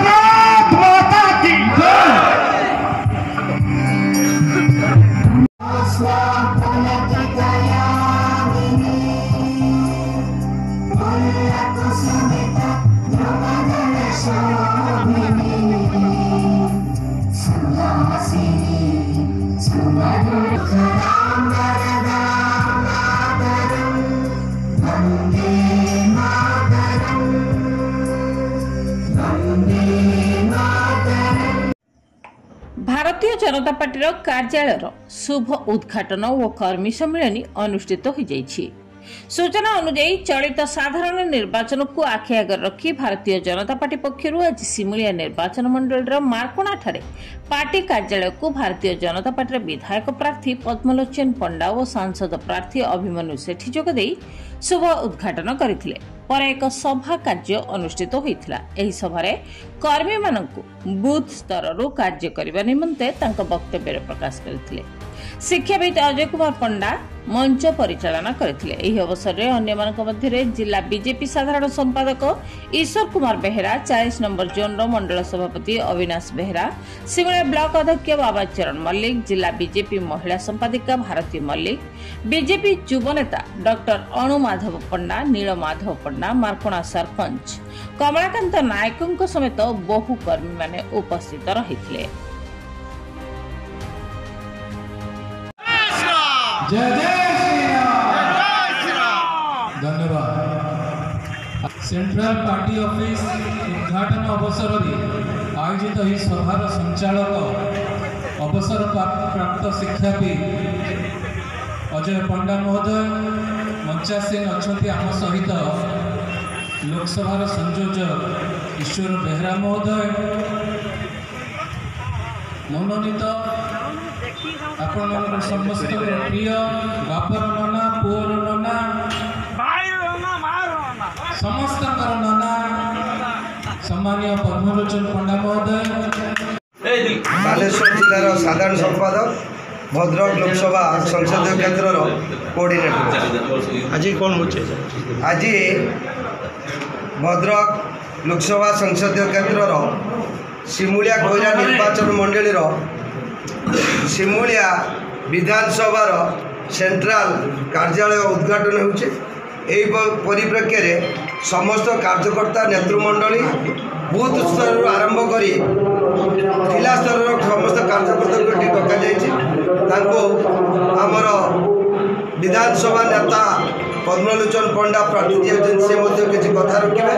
भारत माता की भारतीय जनता पार्टी कार्यालय शुभ उद्घाटन और कर्मी सम्मेलन अनुष्ठित हो जाइछि। सूचना अनुसार चलित साधारण निर्वाचन को आखि आगे रखी भारतीय जनता पार्टी पक्षर आज सिमुलिया निर्वाचन मंडल मार्कोना ठारे पार्टी कार्यालय को भारतीय जनता पार्टी विधायक प्रार्थी पद्मलोचन पंडा और सांसद प्रार्थी अभिमन्यु सेठी जोगदे शुभ उद्घाटन करथिले। पर एक सभा कार्य अनुष्ठित होइथिला। एही सभारे कर्मी मानकु बूथ स्तर कार्य करने निमंते तांको वक्तव्य प्रकाश करथिले। शिक्षाविद अजय कुमार पंडा मंच परिचालना करथिले। एही अवसर रे अन्य मानक मध्यरे जिला बीजेपी साधारण संपादक ईश्वर कुमार बेहेरा, 40 नंबर जोन रो मंडल सभापति अविनाश बेहेरा, सिमुलिया ब्लॉक अध्यक्ष बाबा चरण मल्लिक, जिला बीजेपी महिला संपादिका भारती मल्लिक, बीजेपी युव नेता डॉक्टर अणु माधव पंडा, नील माधव पंडा, मार्कोना सरपंच कमलाकांत नायकों समेत बहु कर्मी माने उपस्थित रहिथिले। जय जय श्री राम। धन्यवाद। सेंट्रल पार्टी ऑफिस उद्घाटन अवसर में आयोजित यह सभार संचालक अवसर प्राप्त शिक्षाविद अजय पंडा महोदय, मंचासीन अच्छा आम सहित लोकसभा संयोजक ईश्वर बेहरा महोदय, मनोनीत आपण समस्त प्रिय बापर नना पुअर नना समस्त नना सम्मानीय पद्मलोचन पंडा महोदय, बालेश्वर जिलार साधारण संपादक, भद्रक लोकसभा संसदीय क्षेत्र कोऑर्डिनेटर। आज कौन हो आज भद्रक लोकसभा संसदीय क्षेत्र सिमुलिया कोइरा निर्वाचन मंडली सिमुलिया विधानसभा सेंट्रल कार्यालय उद्घाटन होउछे। एही परिप्रेक्षी रे समस्त कार्यकर्ता नेतृमंडली बूथ स्तर आरंभ करी जिला स्तर समस्त कार्यकर्ता को डका जाइए। आमर विधानसभा नेता पद्मलोचन पंडा प्रार्थी से किसी कथा रखिए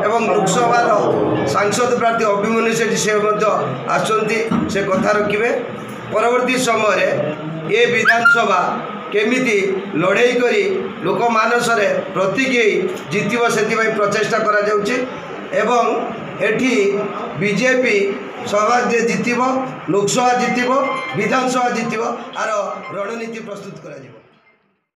एवं लोकसभा सांसद प्रार्थी अभिमन्यु सेठी से आसुँच से कथा रखिए। परवर्ती समय ये विधानसभा केमिति लड़ाई करी लोक मानस प्रतीक जितब से प्रचेषा करा जाउछि एवं एठी बीजेपी सभा जितब, लोकसभा जितब, विधानसभा जितब आर रणनीति प्रस्तुत करा।